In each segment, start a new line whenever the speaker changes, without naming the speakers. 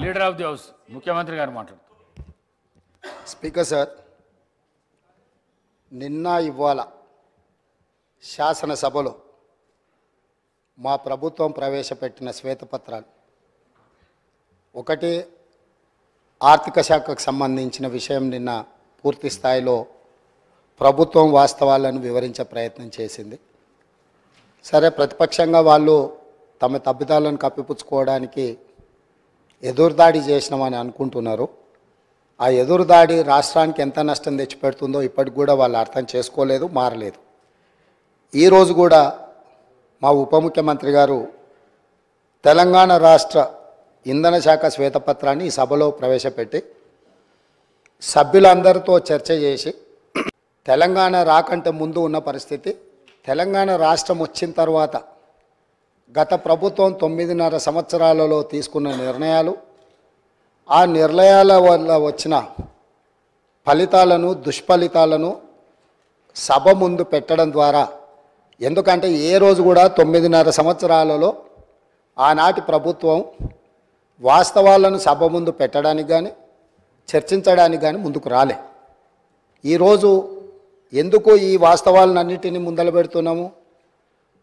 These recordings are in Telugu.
లీడర్ ఆఫ్ ది హౌస్ ముఖ్యమంత్రి గారు మాట్లాడుతారు.
స్పీకర్ సార్, నిన్న ఇవాళ శాసనసభలో మా ప్రభుత్వం ప్రవేశపెట్టిన శ్వేతపత్రాలు ఒకటి ఆర్థిక శాఖకు సంబంధించిన విషయం నిన్న పూర్తి స్థాయిలో ప్రభుత్వం వాస్తవాలను వివరించే ప్రయత్నం చేసింది. సరే, ప్రతిపక్షంగా వాళ్ళు తమ తప్పిదాలను కప్పిపుచ్చుకోవడానికి ఎదురుదాడి చేసినామని అనుకుంటున్నారు. ఆ ఎదురుదాడి రాష్ట్రానికి ఎంత నష్టం తెచ్చిపెడుతుందో ఇప్పటికి కూడా వాళ్ళు అర్థం చేసుకోలేదు, మారలేదు. ఈరోజు కూడా మా ఉప ముఖ్యమంత్రి గారు తెలంగాణ రాష్ట్ర ఇంధన శాఖ శ్వేతపత్రాన్ని ఈ సభలో ప్రవేశపెట్టి సభ్యులందరితో చర్చ చేసి తెలంగాణ రాకంటే ముందు ఉన్న పరిస్థితి, తెలంగాణ రాష్ట్రం వచ్చిన తర్వాత గత ప్రభుత్వం 9.5 సంవత్సరాలలో తీసుకున్న నిర్ణయాలు, ఆ నిర్ణయాల వల్ల వచ్చిన ఫలితాలను, దుష్ఫలితాలను సభ ముందు పెట్టడం ద్వారా, ఎందుకంటే ఏ రోజు కూడా 9.5 సంవత్సరాలలో ఆనాటి ప్రభుత్వం వాస్తవాలను సభ ముందు పెట్టడానికి కానీ చర్చించడానికి కానీ ముందుకు రాలే. ఈరోజు ఎందుకు ఈ వాస్తవాలన్నింటినీ ముందలు పెడుతున్నాము?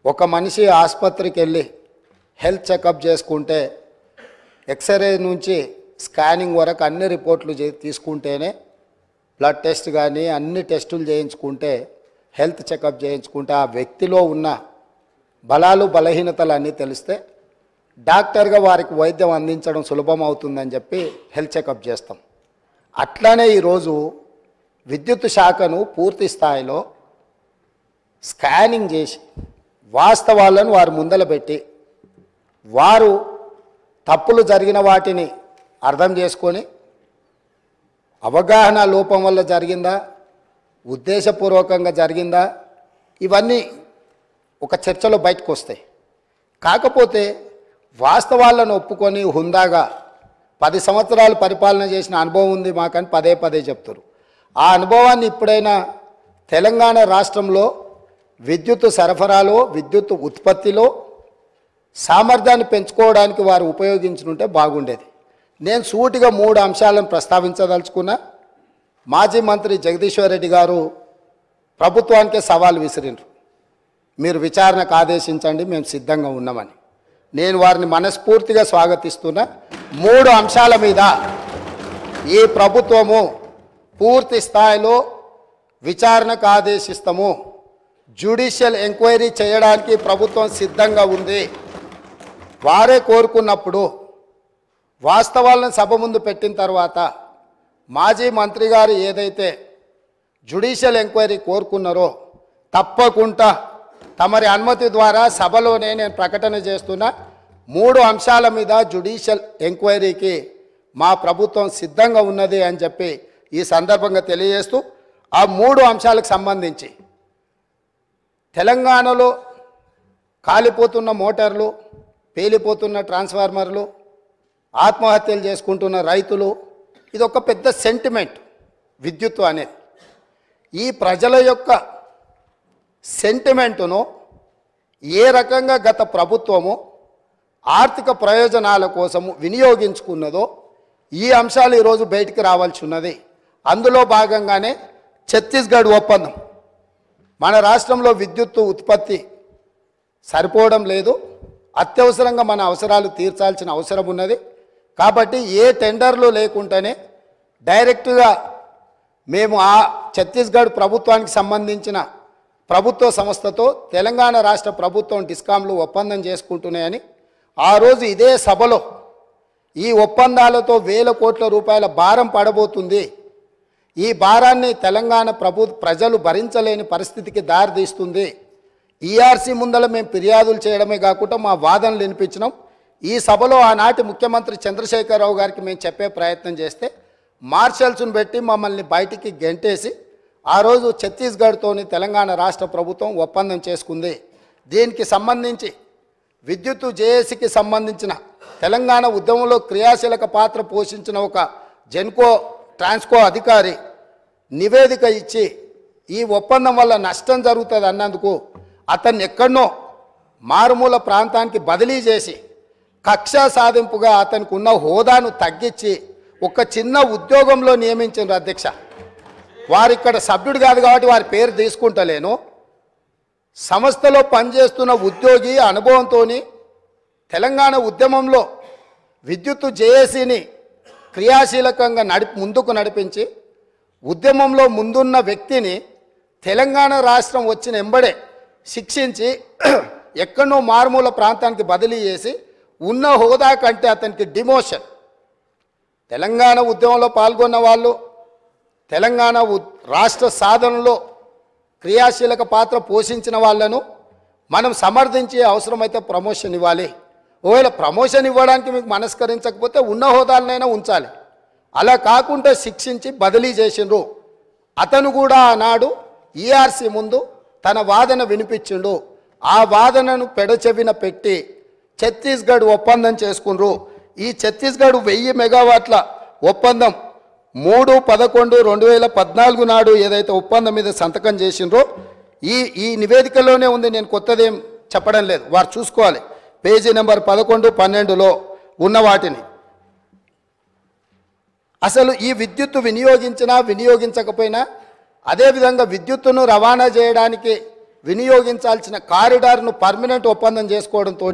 ఒక మనిషి ఆసుపత్రికి వెళ్ళి హెల్త్ చెకప్ చేసుకుంటే ఎక్స్రే నుంచి స్కానింగ్ వరకు అన్ని రిపోర్ట్లు తీసుకుంటేనే, బ్లడ్ టెస్ట్ కానీ అన్ని టెస్టులు చేయించుకుంటే, హెల్త్ చెకప్ చేయించుకుంటే ఆ వ్యక్తిలో ఉన్న బలాలు బలహీనతలు అన్నీ తెలిస్తే డాక్టర్గా వారికి వైద్యం అందించడం సులభం అవుతుందని చెప్పి హెల్త్ చెకప్ చేస్తాం. అట్లానే ఈరోజు విద్యుత్ శాఖను పూర్తి స్థాయిలో స్కానింగ్ చేసి వాస్తవాలను వారు ముందల పెట్టి, వారు తప్పులు జరిగిన వాటిని అర్థం చేసుకొని అవగాహన లోపం వల్ల జరిగిందా, ఉద్దేశపూర్వకంగా జరిగిందా, ఇవన్నీ ఒక చర్చలో బయటకు వస్తాయి. కాకపోతే వాస్తవాలను ఒప్పుకొని హుందాగా 10 సంవత్సరాలు పరిపాలన చేసిన అనుభవం ఉంది మాకని పదే పదే చెప్తారు. ఆ అనుభవాన్ని ఇప్పుడైనా తెలంగాణ రాష్ట్రంలో విద్యుత్ సరఫరాలో, విద్యుత్ ఉత్పత్తిలో సామర్థ్యాన్ని పెంచుకోవడానికి వారు ఉపయోగించుకుంటే బాగుండేది. నేను సూటిగా 3 అంశాలను ప్రస్తావించదలుచుకున్నా. మాజీ మంత్రి జగదీశ్వర్ రెడ్డి గారు ప్రభుత్వానికే సవాల్ విసిరిండ్రు, మీరు విచారణకు ఆదేశించండి, మేము సిద్ధంగా ఉన్నామని. నేను వారిని మనస్ఫూర్తిగా స్వాగతిస్తున్నా. 3 అంశాల మీద ఈ ప్రభుత్వము పూర్తి స్థాయిలో విచారణకు ఆదేశిస్తాము, జ్యుడిషియల్ ఎంక్వైరీ చేయడానికి ప్రభుత్వం సిద్ధంగా ఉంది. వారే కోరుకున్నప్పుడు వాస్తవాలను సభ ముందు పెట్టిన తర్వాత మాజీ మంత్రి గారు ఏదైతే జ్యుడిషియల్ ఎంక్వైరీ కోరుకున్నారో తప్పకుండా తమరి అనుమతి ద్వారా సభలోనే నేను ప్రకటన చేస్తున్నా. 3 అంశాల మీద జ్యుడిషియల్ ఎంక్వైరీకి మా ప్రభుత్వం సిద్ధంగా ఉన్నది అని చెప్పి ఈ సందర్భంగా తెలియజేస్తూ, ఆ 3 అంశాలకు సంబంధించి తెలంగాణలో కాలిపోతున్న మోటార్లు, పేలిపోతున్న ట్రాన్స్ఫార్మర్లు, ఆత్మహత్యలు చేసుకుంటున్న రైతులు, ఇది ఒక పెద్ద సెంటిమెంట్ విద్యుత్తు అనేది. ఈ ప్రజల యొక్క సెంటిమెంటును ఏ రకంగా గత ప్రభుత్వము ఆర్థిక ప్రయోజనాల కోసము వినియోగించుకున్నదో ఈ అంశాలు ఈరోజు బయటికి రావాల్సి ఉన్నది. అందులో భాగంగానే ఛత్తీస్గఢ్ ఒప్పందం. మన రాష్ట్రంలో విద్యుత్తు ఉత్పత్తి సరిపోవడం లేదు, అత్యవసరంగా మన అవసరాలు తీర్చాల్సిన అవసరం ఉన్నది. కాబట్టి ఏ టెండర్లు లేకుండానే డైరెక్ట్గా మేము ఆ ఛత్తీస్గఢ్ ప్రభుత్వానికి సంబంధించిన ప్రభుత్వ సంస్థతో తెలంగాణ రాష్ట్ర ప్రభుత్వం డిస్కామ్లు ఒప్పందం చేసుకుంటున్నాయని ఆ రోజు ఇదే సభలో ఈ ఒప్పందాలతో వేల కోట్ల రూపాయల భారం పడబోతుంది, ఈ భారాన్ని తెలంగాణ ప్రజలు భరించలేని పరిస్థితికి దారితీస్తుంది, ఈఆర్సీ ముందల మేము ఫిర్యాదులు చేయడమే కాకుండా మా వాదనలు వినిపించినాం. ఈ సభలో ఆనాటి ముఖ్యమంత్రి చంద్రశేఖరరావు గారికి మేము చెప్పే ప్రయత్నం చేస్తే మార్షల్స్ను పెట్టి మమ్మల్ని బయటికి గెంటేసి ఆ రోజు ఛత్తీస్గఢ్తోని తెలంగాణ రాష్ట్ర ప్రభుత్వం ఒప్పందం చేసుకుంది. దీనికి సంబంధించి విద్యుత్తు జేఏసీకి సంబంధించిన తెలంగాణ ఉద్యమంలో క్రియాశీలక పాత్ర పోషించిన ఒక జెన్కో ట్రాన్స్కో అధికారి నివేదిక ఇచ్చి ఈ ఒప్పందం వల్ల నష్టం జరుగుతుంది అన్నందుకు అతన్ని ఎక్కడనో మారుమూల ప్రాంతానికి బదిలీ చేసి కక్ష సాధింపుగా అతనికి ఉన్న హోదాను తగ్గించి ఒక చిన్న ఉద్యోగంలో నియమించారు అధ్యక్ష. వారు ఇక్కడ సభ్యుడు కాదు కాబట్టి వారి పేరు తీసుకుంటలేను. సంస్థలో పనిచేస్తున్న ఉద్యోగి అనుభవంతో తెలంగాణ ఉద్యమంలో విద్యుత్తు జేఏసీని క్రియాశీలకంగా ముందుకు నడిపించి ఉద్యమంలో ముందున్న వ్యక్తిని తెలంగాణ రాష్ట్రం వచ్చిన ఎంబడే శిక్షించి ఎక్కడో మారుమూల ప్రాంతానికి బదిలీ చేసి ఉన్న హోదా కంటే అతనికి డిమోషన్. తెలంగాణ ఉద్యమంలో పాల్గొన్న వాళ్ళు తెలంగాణ రాష్ట్ర సాధనలో క్రియాశీలక పాత్ర పోషించిన వాళ్ళను మనం సమర్థించే అవసరమైతే ప్రమోషన్ ఇవ్వాలి. ఒకవేళ ప్రమోషన్ ఇవ్వడానికి మీకు మనస్కరించకపోతే ఉన్న హోదాలనైనా ఉంచాలి. అలా కాకుండా శిక్షించి బదిలీ చేసిండ్రు. అతను కూడా ఆనాడు ఈఆర్సీ ముందు తన వాదన వినిపించిండు. ఆ వాదనను పెడచెవిన పెట్టి ఛత్తీస్గఢ్ ఒప్పందం చేసుకున్నారు. ఈ ఛత్తీస్గఢ్ 1000 మెగావాట్ల ఒప్పందం 3/11/2014 నాడు ఏదైతే ఒప్పందం మీద సంతకం చేసిండ్రో ఈ నివేదికలోనే ఉంది. నేను కొత్తదేం చెప్పడం లేదు, వారు చూసుకోవాలి. పేజీ నెంబర్ 11, 12లో ఉన్న వాటిని. అసలు ఈ విద్యుత్తు వినియోగించినా వినియోగించకపోయినా అదేవిధంగా విద్యుత్తును రవాణా చేయడానికి వినియోగించాల్సిన కారిడార్ను పర్మనెంట్ ఒప్పందం చేసుకోవడంతో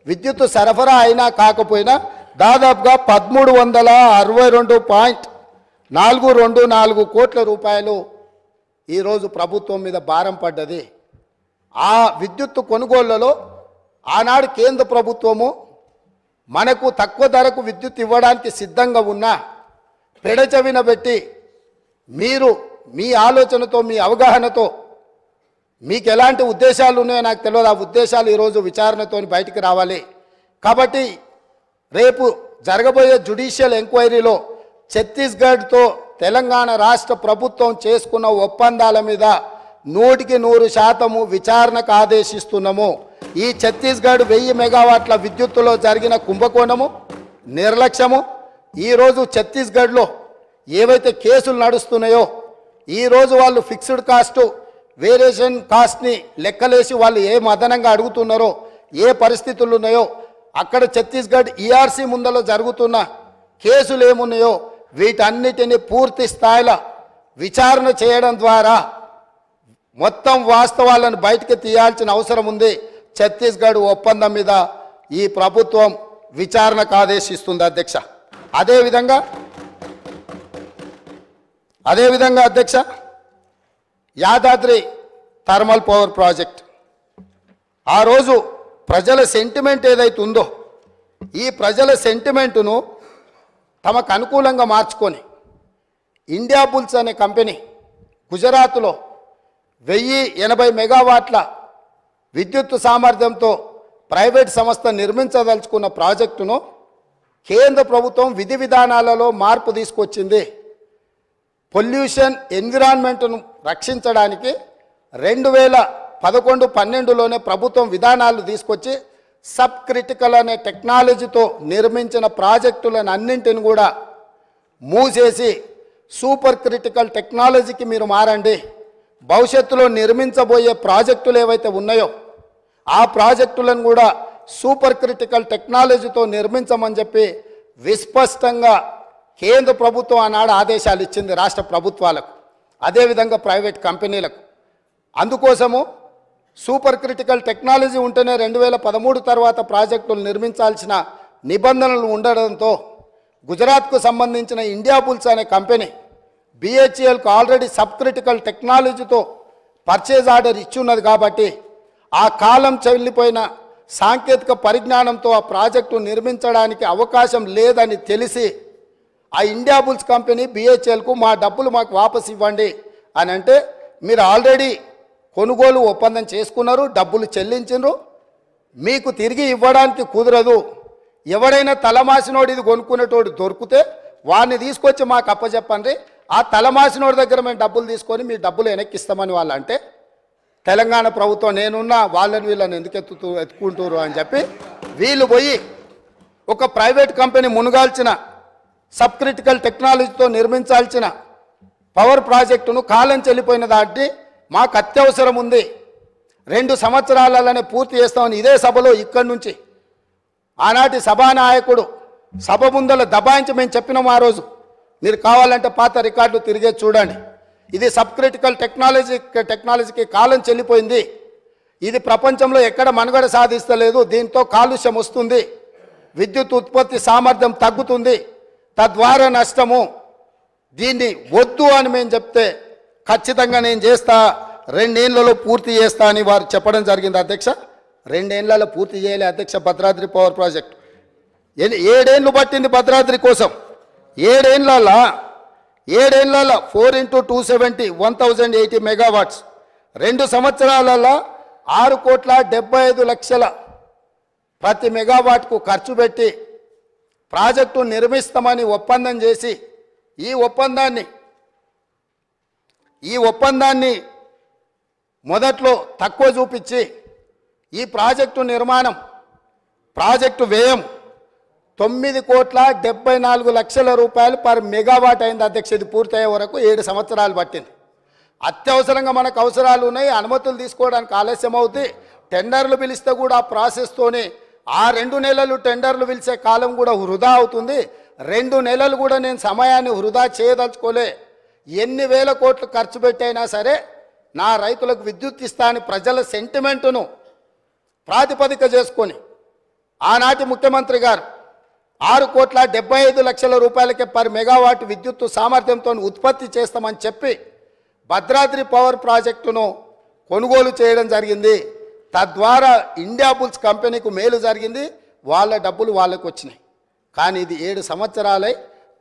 విద్యుత్తు సరఫరా అయినా కాకపోయినా దాదాపుగా 1362.424 కోట్ల రూపాయలు ఈరోజు ప్రభుత్వం మీద భారం పడ్డది. ఆ విద్యుత్తు కొనుగోళ్లలో ఆనాడు కేంద్ర ప్రభుత్వము మనకు తక్కువ ధరకు విద్యుత్ ఇవ్వడానికి సిద్ధంగా ఉన్నా పెడచెవిన పెట్టి మీరు మీ ఆలోచనతో మీ అవగాహనతో మీకు ఎలాంటి ఉద్దేశాలు ఉన్నాయో నాకు తెలియదు. ఆ ఉద్దేశాలు ఈరోజు విచారణతో బయటికి రావాలి. కాబట్టి రేపు జరగబోయే జ్యుడిషియల్ ఎంక్వైరీలో ఛత్తీస్గఢ్తో తెలంగాణ రాష్ట్ర ప్రభుత్వం చేసుకున్న ఒప్పందాల మీద 100% విచారణకు ఆదేశిస్తున్నాము. ఈ ఛత్తీస్గఢ్ 1000 మెగావాట్ల విద్యుత్తులో జరిగిన కుంభకోణము, నిర్లక్ష్యము, ఈరోజు ఛత్తీస్గఢ్లో ఏవైతే కేసులు నడుస్తున్నాయో ఈరోజు వాళ్ళు ఫిక్స్డ్ కాస్ట్ వేరియేషన్ కాస్ట్ని లెక్కలేసి వాళ్ళు ఏ అదనంగా అడుగుతున్నారో ఏ పరిస్థితులు ఉన్నాయో అక్కడ ఛత్తీస్గఢ్ ఈఆర్సీ ముందలో జరుగుతున్న కేసులు ఏమున్నాయో వీటన్నిటిని పూర్తి స్థాయిలో విచారణ చేయడం ద్వారా మొత్తం వాస్తవాలను బయటకు తీయాల్సిన అవసరం ఉంది. ఛత్తీస్గఢ్ ఒప్పందం మీద ఈ ప్రభుత్వం విచారణకు ఆదేశిస్తుంది అధ్యక్ష. అదేవిధంగా అధ్యక్ష, యాదాద్రి థర్మల్ పవర్ ప్రాజెక్ట్ ఆ రోజు ప్రజల సెంటిమెంట్ ఏదైతే ఉందో ఈ ప్రజల సెంటిమెంటును తమకు అనుకూలంగా మార్చుకొని ఇండియా బుల్స్ అనే కంపెనీ గుజరాత్లో 1080 మెగావాట్ల విద్యుత్ సామర్థ్యంతో ప్రైవేట్ సంస్థ నిర్మించదలుచుకున్న ప్రాజెక్టును కేంద్ర ప్రభుత్వం విధి విధానాలలో మార్పు తీసుకొచ్చింది. పొల్యూషన్ ఎన్విరాన్మెంట్ను రక్షించడానికి 2011-12లోనే ప్రభుత్వం విధానాలు తీసుకొచ్చి సబ్ క్రిటికల్ అనే టెక్నాలజీతో నిర్మించిన ప్రాజెక్టులను అన్నింటిని కూడా మూసేసి సూపర్ క్రిటికల్ టెక్నాలజీకి మీరు మారండి, భవిష్యత్తులో నిర్మించబోయే ప్రాజెక్టులు ఏవైతే ఉన్నాయో ఆ ప్రాజెక్టులను కూడా సూపర్ క్రిటికల్ టెక్నాలజీతో నిర్మించమని చెప్పి విస్పష్టంగా కేంద్ర ప్రభుత్వం ఆనాడు ఆదేశాలు ఇచ్చింది రాష్ట్ర ప్రభుత్వాలకు, అదేవిధంగా ప్రైవేట్ కంపెనీలకు. అందుకోసము సూపర్ క్రిటికల్ టెక్నాలజీ ఉంటేనే 2013 తర్వాత ప్రాజెక్టులు నిర్మించాల్సిన నిబంధనలు ఉండడంతో గుజరాత్కు సంబంధించిన ఇండియా బుల్స్ అనే కంపెనీ BHELకు ఆల్రెడీ సబ్ క్రిటికల్ టెక్నాలజీతో పర్చేజ్ ఆర్డర్ ఇచ్చున్నది కాబట్టి ఆ కాలం చెల్లిపోయిన సాంకేతిక పరిజ్ఞానంతో ఆ ప్రాజెక్టు నిర్మించడానికి అవకాశం లేదని తెలిసి ఆ ఇండియా బుల్స్ కంపెనీ BHELకు మా డబ్బులు మాకు వాపసు ఇవ్వండి అని అంటే, మీరు ఆల్రెడీ కొనుగోలు ఒప్పందం చేసుకున్నారు, డబ్బులు చెల్లించారు, మీకు తిరిగి ఇవ్వడానికి కుదరదు. ఎవడైనా తలమాసినోడు ఇది కొనుక్కునేటోడు దొరికితే వాడిని తీసుకొచ్చి మాకు అప్పచెప్పండి, ఆ తలమాసినోడి దగ్గర మేము డబ్బులు తీసుకొని మీ డబ్బులు వెనక్కిస్తామని వాళ్ళు అంటే, తెలంగాణ ప్రభుత్వం నేనున్నా వాళ్ళని వీళ్ళని ఎందుకు ఎత్తుకుంటారు అని చెప్పి వీళ్ళు పోయి ఒక ప్రైవేట్ కంపెనీ మునుగాల్చిన సబ్ క్రిటికల్ టెక్నాలజీతో నిర్మించాల్సిన పవర్ ప్రాజెక్టును కాలం చెల్లిపోయిన దాటి మాకు అత్యవసరం ఉంది, 2 సంవత్సరాలనే పూర్తి చేస్తామని ఇదే సభలో ఇక్కడి నుంచి ఆనాటి సభానాయకుడు సభ ముందల దబాయించి మేము చెప్పినాం ఆ రోజు. మీరు కావాలంటే పాత రికార్డులు తిరిగే చూడండి. ఇది సబ్ క్రిటికల్ టెక్నాలజీకి కాలం చెల్లిపోయింది. ఇది ప్రపంచంలో ఎక్కడ మనుగడ సాధిస్తలేదు. దీంతో కాలుష్యం వస్తుంది, విద్యుత్ ఉత్పత్తి సామర్థ్యం తగ్గుతుంది, తద్వారా నష్టము. దీన్ని వద్దు అని మేము చెప్తే ఖచ్చితంగా నేను చేస్తా, 2 ఏళ్లలో పూర్తి చేస్తా అని వారు చెప్పడం జరిగింది అధ్యక్ష. 2 ఏళ్లలో పూర్తి చేయలే అధ్యక్ష భద్రాద్రి పవర్ ప్రాజెక్ట్. 7 ఏళ్ళు పట్టింది భద్రాద్రి కోసం. 7 ఏళ్లలో 4 × 270 1080 మెగావాట్స్. 2 సంవత్సరాలలో 6,75,00,000 ప్రతి మెగావాట్కు ఖర్చు పెట్టి ప్రాజెక్టు నిర్మిస్తామని ఒప్పందం చేసి ఈ ఒప్పందాన్ని మొదట్లో తక్కువ చూపించి ఈ ప్రాజెక్టు నిర్మాణం, ప్రాజెక్టు వ్యయం 9,74,00,000 రూపాయలు పర్ మెగావాట్ అయింది అధ్యక్ష. ఇది పూర్తయ్యే వరకు 7 సంవత్సరాలు పట్టింది. అత్యవసరంగా మనకు అవసరాలు ఉన్నాయి, అనుమతులు తీసుకోవడానికి ఆలస్యం అవుతుంది. టెండర్లు పిలిస్తే కూడా ఆ ప్రాసెస్తోనే ఆ 2 నెలలు టెండర్లు పిలిచే కాలం కూడా వృధా అవుతుంది. 2 నెలలు కూడా నేను సమయాన్ని వృధా చేయదలుచుకోలే. ఎన్ని వేల కోట్లు ఖర్చు పెట్టైనా సరే నా రైతులకు విద్యుత్ ఇస్తా అని ప్రజల సెంటిమెంటును ప్రాతిపదిక చేసుకొని ఆనాటి ముఖ్యమంత్రి గారు 6,75,00,000 రూపాయలకే పర్ మెగావాట్ విద్యుత్తు సామర్థ్యంతో ఉత్పత్తి చేస్తామని చెప్పి భద్రాద్రి పవర్ ప్రాజెక్టును కొనుగోలు చేయడం జరిగింది. తద్వారా ఇండియా బుల్స్ కంపెనీకు మేలు జరిగింది, వాళ్ళ డబ్బులు వాళ్ళకు వచ్చినాయి. కానీ ఇది 7 సంవత్సరాలై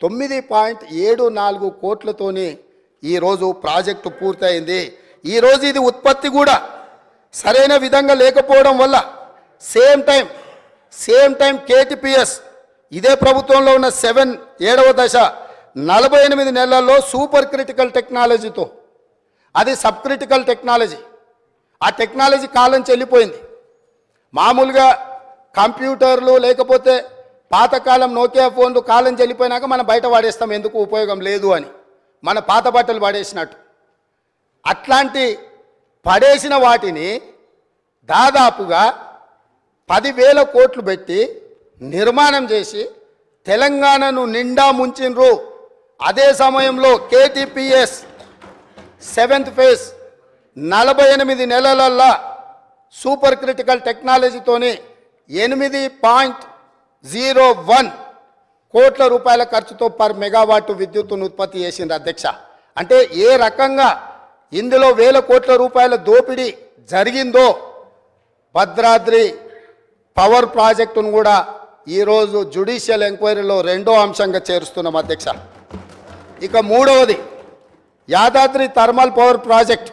9.74 కోట్లతోని ఈరోజు ప్రాజెక్టు పూర్తయింది. ఈరోజు ఇది ఉత్పత్తి కూడా సరైన విధంగా లేకపోవడం వల్ల సేమ్ టైం కేటీపీఎస్ ఇదే ప్రభుత్వంలో ఉన్న 7వ దశ 48 నెలల్లో సూపర్ క్రిటికల్ టెక్నాలజీతో, అది సబ్ క్రిటికల్ టెక్నాలజీ, ఆ టెక్నాలజీ కాలం చెల్లిపోయింది. మామూలుగా కంప్యూటర్లు లేకపోతే పాతకాలం నోకియా ఫోన్లు కాలం చెల్లిపోయినాక మనం బయట పడేస్తాం, ఎందుకు ఉపయోగం లేదు అని, మన పాత బట్టలు పడేసినట్టు. అట్లాంటి పడేసిన వాటిని దాదాపుగా 10,000 కోట్లు పెట్టి నిర్మాణం చేసి తెలంగాణను నిండా ముంచిండ్రు. అదే సమయంలో కేటీపీఎస్ 7th ఫేజ్ 48 నెలలల్లా సూపర్ క్రిటికల్ టెక్నాలజీతోని 8.01 కోట్ల రూపాయల ఖర్చుతో పర్ మెగావాట్ విద్యుత్తును ఉత్పత్తి చేసింది అధ్యక్ష. అంటే ఏ రకంగా ఇందులో 1,000 కోట్ల రూపాయల దోపిడీ జరిగిందో భద్రాద్రి పవర్ ప్రాజెక్టును కూడా ఈరోజు జ్యుడిషియల్ ఎంక్వైరీలో 2వ అంశంగా చేరుస్తున్నాం అధ్యక్ష. ఇక 3వది Yadadri thermal power project.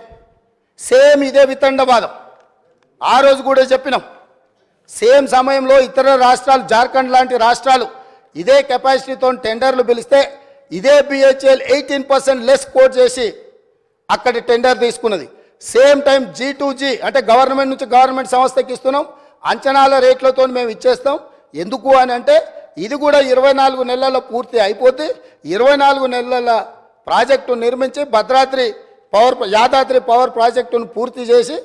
Same ఇదే వితండవాదం. ఆ రోజు కూడా చెప్పినాం. సేమ్ సమయంలో ఇతర రాష్ట్రాలు, జార్ఖండ్ లాంటి రాష్ట్రాలు ఇదే కెపాసిటీతో టెండర్లు పిలిస్తే ఇదే బిహెచ్ఎల్ 18% లెస్ కోట్ చేసి అక్కడ టెండర్ తీసుకున్నది. సేమ్ టైం G2G అంటే గవర్నమెంట్ నుంచి గవర్నమెంట్ సంస్థకి ఇస్తున్నాం, అంచనాల రేట్లతో మేము ఇచ్చేస్తాం. ఎందుకు అని అంటే ఇది కూడా 24 నెలల పూర్తి అయిపోతే 24 నెలల ప్రాజెక్టు నిర్మించి యాదాద్రి పవర్ ప్రాజెక్టును పూర్తి చేసి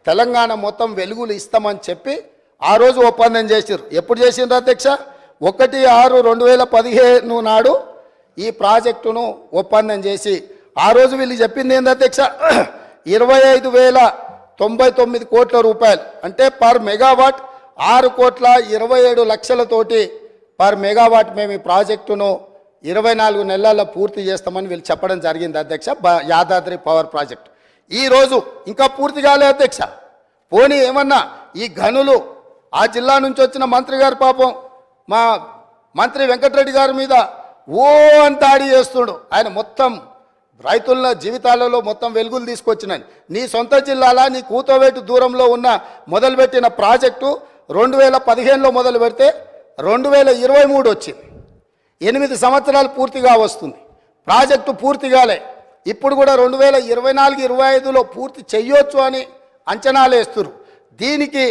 తెలంగాణ మొత్తం వెలుగులు ఇస్తామని చెప్పి ఆ రోజు ఒప్పందం చేశారు. ఎప్పుడు చేసిండ్రు అధ్యక్ష? 1/6/2015 నాడు ఈ ప్రాజెక్టును ఒప్పందం చేసి ఆ రోజు వీళ్ళు చెప్పింది ఏంది అధ్యక్ష? 25,099 కోట్ల రూపాయలు అంటే పర్ మెగావాట్ 6,27,00,000తోటి పర్ మెగావాట్ మేము ఈ ప్రాజెక్టును 24 నెలల్లో పూర్తి చేస్తామని వీళ్ళు చెప్పడం జరిగింది అధ్యక్ష. యాదాద్రి పవర్ ప్రాజెక్ట్ ఈరోజు ఇంకా పూర్తి కాలే అధ్యక్ష. పోనీ ఏమన్నా ఈ గనులు ఆ జిల్లా నుంచి వచ్చిన మంత్రి గారు పాపం మా మంత్రి వెంకటరెడ్డి గారి మీద ఓ అని దాడి చేస్తుడు. ఆయన మొత్తం రైతుల జీవితాలలో మొత్తం వెలుగులు తీసుకొచ్చినాయి. నీ సొంత జిల్లాలా నీ కూతవేటు దూరంలో ఉన్న మొదలుపెట్టిన ప్రాజెక్టు 2015లో మొదలు పెడితే 2023 వచ్చింది. 8 సంవత్సరాలు పూర్తిగా వస్తుంది. ప్రాజెక్టు పూర్తిగాలే. ఇప్పుడు కూడా 2024-25లో పూర్తి చెయ్యొచ్చు అని అంచనాలు వేస్తున్నారు. దీనికి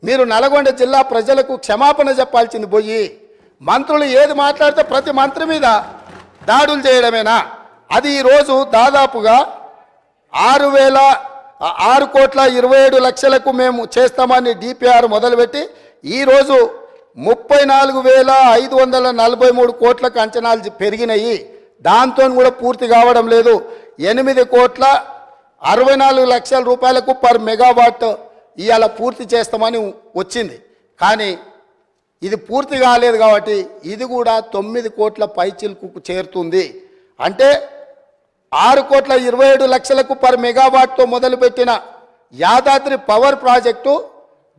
మీరు నల్గొండ జిల్లా ప్రజలకు క్షమాపణ చెప్పాల్సింది పోయి మంత్రులు ఏది మాట్లాడితే ప్రతి మంత్రి మీద దాడులు చేయడమేనా? అది ఈరోజు దాదాపుగా 6,27,00,000కు మేము చేస్తామని డిపిఆర్ మొదలుపెట్టి ఈరోజు 34,543 కోట్లకు అంచనాలు పెరిగినాయి. దాంతో కూడా పూర్తి కావడం లేదు. 8,64,00,000 రూపాయలకు పర్ మెగావాట్ ఇవాళ పూర్తి చేస్తామని వచ్చింది. కానీ ఇది పూర్తి కాలేదు కాబట్టి ఇది కూడా 9 కోట్ల పైచిల్కు చేరుతుంది. అంటే 6,27,00,000కు పర్ మెగావాట్తో మొదలుపెట్టిన యాదాద్రి పవర్ ప్రాజెక్టు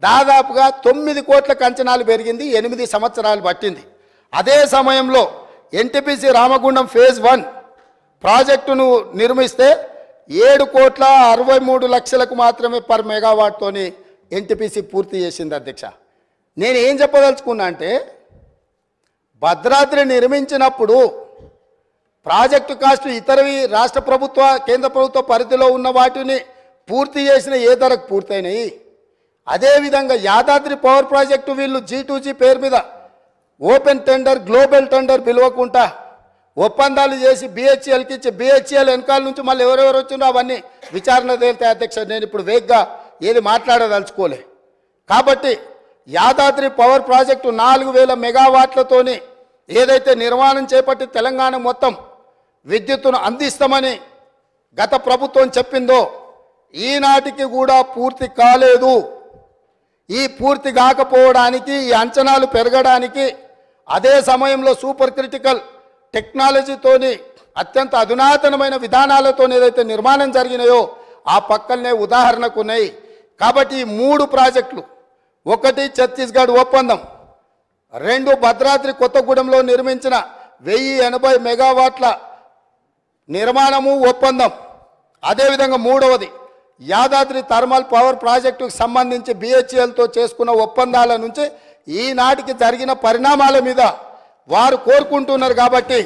దాదాపుగా 9 కోట్లకు అంచనాలు పెరిగింది. 8 సంవత్సరాలు పట్టింది. అదే సమయంలో ఎన్టీపీసీ రామగుండం ఫేజ్ 1 ప్రాజెక్టును నిర్మిస్తే 7,63,00,000కు మాత్రమే పర్ మెగావాట్తోని ఎన్టీపీసీ పూర్తి చేసింది. అధ్యక్ష, నేను ఏం చెప్పదలుచుకున్నా అంటే భద్రాద్రి నిర్మించినప్పుడు ప్రాజెక్టు కాస్ట్ ఇతరవి రాష్ట్ర ప్రభుత్వ కేంద్ర ప్రభుత్వ పరిధిలో ఉన్న వాటిని పూర్తి చేసిన ఏ ధరకు పూర్తయినాయి. అదేవిధంగా యాదాద్రి పవర్ ప్రాజెక్టు వీళ్ళు G2G పేరు మీద ఓపెన్ టెండర్ గ్లోబల్ టెండర్ పిలవకుండా ఒప్పందాలు చేసి BHELకి ఇచ్చి BHEL వెనకాల నుంచి మళ్ళీ ఎవరెవరు వచ్చిందో అవన్నీ విచారణ తేలితే. అధ్యక్ష, నేను ఇప్పుడు వేగ్గా ఏది మాట్లాడదలుచుకోలే. కాబట్టి యాదాద్రి పవర్ ప్రాజెక్టు 4,000 మెగావాట్లతోని ఏదైతే నిర్మాణం చేపట్టి తెలంగాణ మొత్తం విద్యుత్తును అందిస్తామని గత ప్రభుత్వం చెప్పిందో ఈనాటికి కూడా పూర్తి కాలేదు. ఈ పూర్తి కాకపోవడానికి, ఈ అంచనాలు పెరగడానికి, అదే సమయంలో సూపర్ క్రిటికల్ టెక్నాలజీతోని అత్యంత అధునాతనమైన విధానాలతో ఏదైతే నిర్మాణం జరిగినాయో ఆ పక్కనే ఉదాహరణకు ఉన్నాయి. కాబట్టి ఈ 3 ప్రాజెక్టులు, ఒకటి ఛత్తీస్గఢ్ ఒప్పందం, 2 భద్రాద్రి కొత్తగూడెంలో నిర్మించిన 1080 మెగావాట్ల నిర్మాణము ఒప్పందం, అదేవిధంగా 3వది యాదాద్రి థర్మల్ పవర్ ప్రాజెక్టుకు సంబంధించి BHELతో చేసుకున్న ఒప్పందాల నుంచి ఈనాటికి జరిగిన పరిణామాల మీద వారు కోరుకుంటున్నారు. కాబట్టి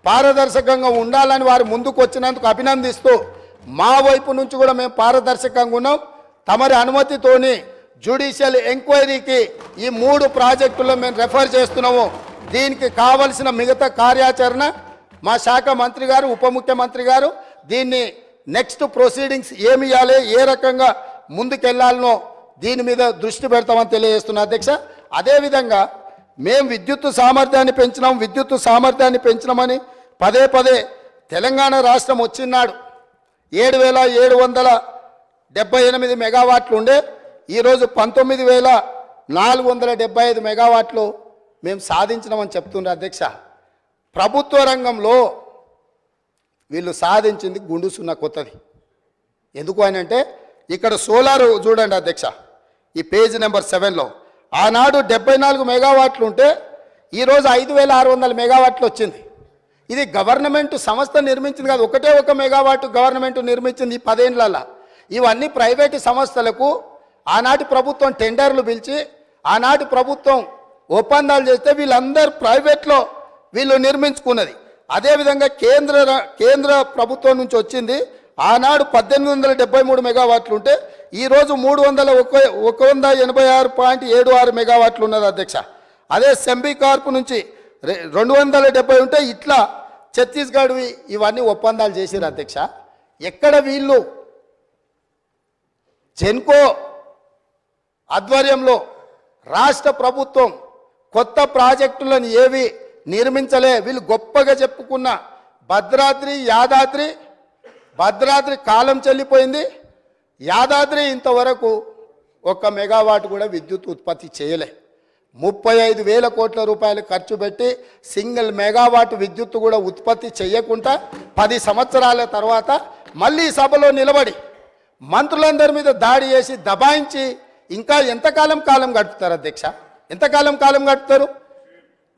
పారదర్శకంగా ఉండాలని వారు ముందుకు వచ్చినందుకు అభినందిస్తూ మా వైపు నుంచి కూడా మేము పారదర్శకంగా ఉన్నాం. తమరి అనుమతితోని జ్యుడిషియల్ ఎంక్వైరీకి ఈ 3 ప్రాజెక్టుల్లో మేము రెఫర్ చేస్తున్నాము. దీనికి కావలసిన మిగతా కార్యాచరణ మా శాఖ మంత్రి గారు, ఉప ముఖ్యమంత్రి గారు దీన్ని నెక్స్ట్ ప్రొసీడింగ్స్ ఏమి ఇవ్వాలి, ఏ రకంగా ముందుకెళ్లాలనో దీని మీద దృష్టి పెడతామని తెలియజేస్తున్నా. అధ్యక్ష, అదేవిధంగా మేము విద్యుత్ సామర్థ్యాన్ని పెంచినామని పదే తెలంగాణ రాష్ట్రం వచ్చినాడు 7,778 మెగావాట్లు ఉండే ఈరోజు 19,475 మెగావాట్లు మేము సాధించినామని చెప్తున్నారు. అధ్యక్ష, ప్రభుత్వ రంగంలో వీళ్ళు సాధించింది గుండు సున్నా కొత్తది. ఎందుకు అని అంటే ఇక్కడ సోలార్ చూడండి అధ్యక్ష, ఈ పేజ్ నెంబర్ 7లో ఆనాడు 74 మెగావాట్లు ఉంటే ఈరోజు 5,600 మెగావాట్లు వచ్చింది. ఇది గవర్నమెంట్ సంస్థ నిర్మించింది కాదు, ఒకటే ఒక మెగావాట్ గవర్నమెంట్ నిర్మించింది ఈ 10 ఏళ్లలో. ఇవన్నీ ప్రైవేటు సంస్థలకు ఆనాటి ప్రభుత్వం టెండర్లు పిలిచి ఆనాటి ప్రభుత్వం ఒప్పందాలు చేస్తే వీళ్ళందరూ ప్రైవేట్లో వీళ్ళు నిర్మించుకున్నది. అదేవిధంగా కేంద్ర ప్రభుత్వం నుంచి వచ్చింది ఆనాడు 1873 మెగావాట్లు ఉంటే ఈరోజు 186.76 మెగావాట్లు ఉన్నది. అధ్యక్ష, అదే సెంబీ కార్పు నుంచి 270 ఉంటే ఇట్లా ఛత్తీస్గఢ్ ఇవన్నీ ఒప్పందాలు చేశారు. అధ్యక్ష, ఎక్కడ వీళ్ళు జెన్కో ఆధ్వర్యంలో రాష్ట్ర ప్రభుత్వం కొత్త ప్రాజెక్టులను ఏవి నిర్మించలే. వీళ్ళు గొప్పగా చెప్పుకున్న భద్రాద్రి కాలం చెల్లిపోయింది. యాదాద్రి ఇంతవరకు 1 మెగావాట్ కూడా విద్యుత్ ఉత్పత్తి చేయలే. 35,000 కోట్ల రూపాయలు ఖర్చు పెట్టి సింగిల్ మెగావాట్ విద్యుత్ కూడా ఉత్పత్తి చేయకుండా 10 సంవత్సరాల తర్వాత మళ్ళీ సభలో నిలబడి మంత్రులందరి మీద దాడి చేసి దబాయించి ఇంకా ఎంతకాలం గడుపుతారు. అధ్యక్ష, ఎంతకాలం గడుపుతారు?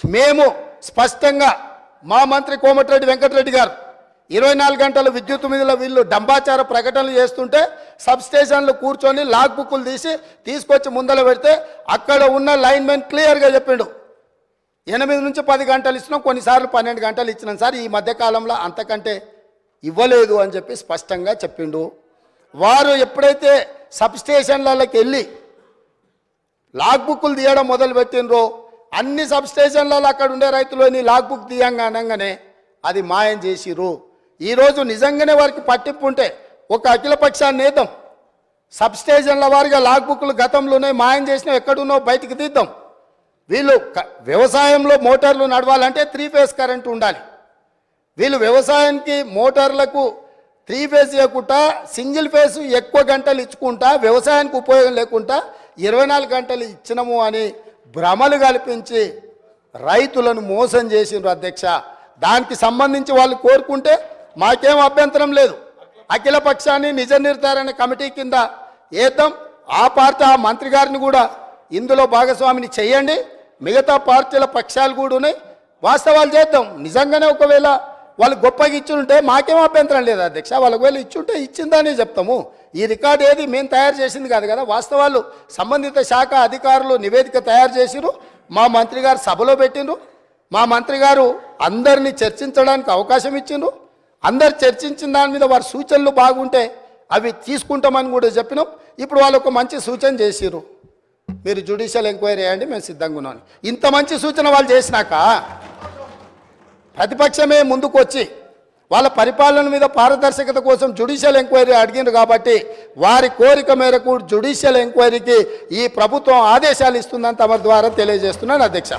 మేము స్పష్టంగా మా మంత్రి కోమటిరెడ్డి వెంకటరెడ్డి గారు 24 గంటల విద్యుత్ మీద వీళ్ళు డంబాచార ప్రకటనలు చేస్తుంటే సబ్ స్టేషన్లు కూర్చొని లాగ్ బుక్కులు తీసుకొచ్చి ముందర పెడితే అక్కడ ఉన్న లైన్మెన్ క్లియర్గా చెప్పిండు 8 నుంచి 10 గంటలు ఇచ్చినాం, కొన్నిసార్లు 12 గంటలు ఇచ్చినాం సార్, ఈ మధ్యకాలంలో అంతకంటే ఇవ్వలేదు అని చెప్పి స్పష్టంగా చెప్పిండు. వారు ఎప్పుడైతే సబ్ స్టేషన్లకి వెళ్ళి లాగ్ బుక్కులు తీయడం మొదలుపెట్టినరో అన్ని సబ్ స్టేషన్లలో అక్కడ ఉండే రైతులు లాగ్ బుక్ తీయంగా అనగానే అది మాయం చేసిరు. ఈరోజు నిజంగానే వారికి పట్టింపు ఉంటే ఒక అఖిలపక్షాన్ని నేద్దాం, సబ్ స్టేషన్ల వారిగా లాగ్ బుక్లు గతంలోనే మాయం చేసినా ఎక్కడున్నో బయటికి తీద్దాం. వీళ్ళు వ్యవసాయంలో మోటార్లు నడవాలంటే 3 ఫేజ్ కరెంట్ ఉండాలి. వీళ్ళు వ్యవసాయానికి మోటార్లకు 3 ఫేజ్ ఇవ్వకుండా సింగిల్ ఫేజ్ ఎక్కువ గంటలు ఇచ్చుకుంటా వ్యవసాయానికి ఉపయోగం లేకుండా 24 గంటలు ఇచ్చినము అని భ్రమలు కల్పించి రైతులను మోసం చేసిండ్రు అధ్యక్ష. దానికి సంబంధించి వాళ్ళు కోరుకుంటే మాకేం అభ్యంతరం లేదు. అఖిల పక్షాన్ని నిజ నిర్ధారణ కమిటీ కింద వేద్దాం. ఆ పార్టీ ఆ మంత్రి గారిని కూడా ఇందులో భాగస్వామిని చేయండి. మిగతా పార్టీల పక్షాలు కూడా ఉన్నాయి, వాస్తవాలు చేద్దాం. నిజంగానే ఒకవేళ వాళ్ళు గొప్పగా ఇచ్చుంటే మాకేం అభ్యంతరం లేదు అధ్యక్ష. వాళ్ళ ఒకవేళ ఇచ్చుంటే ఇచ్చిందని చెప్తాము. ఈ రికార్డు ఏది మేము తయారు చేసింది కాదు కదా, వాస్తవాలు సంబంధిత శాఖ అధికారులు నివేదిక తయారు చేసిరు, మా మంత్రి గారు సభలో పెట్టిండ్రు, మా మంత్రి గారు అందరినీ చర్చించడానికి అవకాశం ఇచ్చిండ్రు. అందరు చర్చించిన దాని మీద వారి సూచనలు బాగుంటే అవి తీసుకుంటామని కూడా చెప్పినాం. ఇప్పుడు వాళ్ళు ఒక మంచి సూచన చేసిరు, మీరు జ్యుడిషియల్ ఎంక్వైరీ చేయండి, మేము సిద్ధంగా ఉన్నాం. ఇంత మంచి సూచన వాళ్ళు చేసినాక ప్రతిపక్షమే ముందుకు వచ్చి వాళ్ళ పరిపాలన మీద పారదర్శకత కోసం జ్యుడిషియల్ ఎంక్వైరీ అడిగిండ్రు కాబట్టి వారి కోరిక మేరకు జ్యుడిషియల్ ఎంక్వైరీకి ఈ ప్రభుత్వం ఆదేశాలు ఇస్తుందని తమ ద్వారా తెలియజేస్తున్నాను అధ్యక్ష.